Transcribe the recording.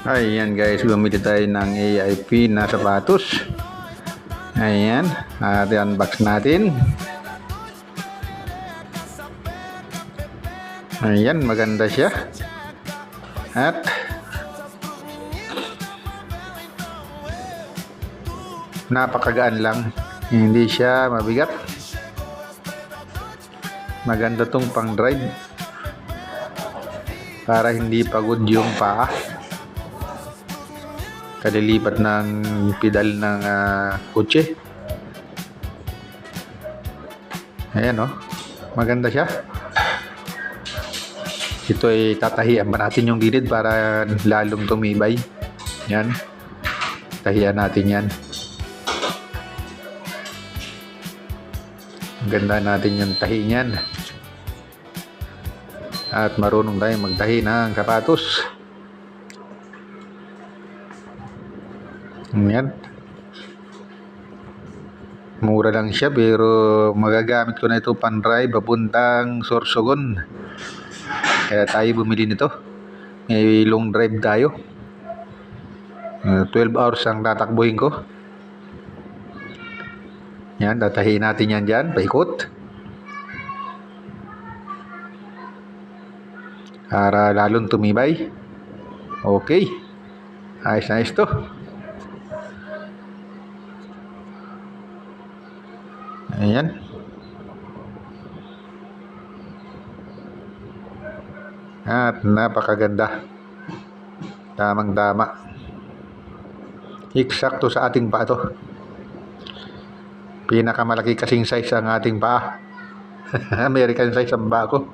Ayan guys, bumili tayo ng AIP na sapatos. Ayan, i-unbox natin. Ayan, maganda siya. At napakagaan lang, hindi siya mabigat. Maganda tong pang drive para hindi pagod yung paa kalilipat ng pedal ng kotse. Ayan maganda siya. Ito ay tatahian ba natin yung gilid para lalong tumibay. Yan, tahian natin yan. Ganda natin yung tahi niyan. At marunong tayo magtahi ng sapatos. Yan. Mura lang siya pero magagamit ko na ito pan drive papuntang Sorsogon. Kaya tayo bumili nito. May long drive tayo. 12 hours ang tatakbuhin ko. Yan, tatahiin natin yan dyan, paikot. Para lalong tumibay. Okay. Ayos to. Ayan. At napakaganda. Tamang-tama. Eksakto sa ating paa to. Pinakamalaki kasing size ang ating paa. American size ang paa ko.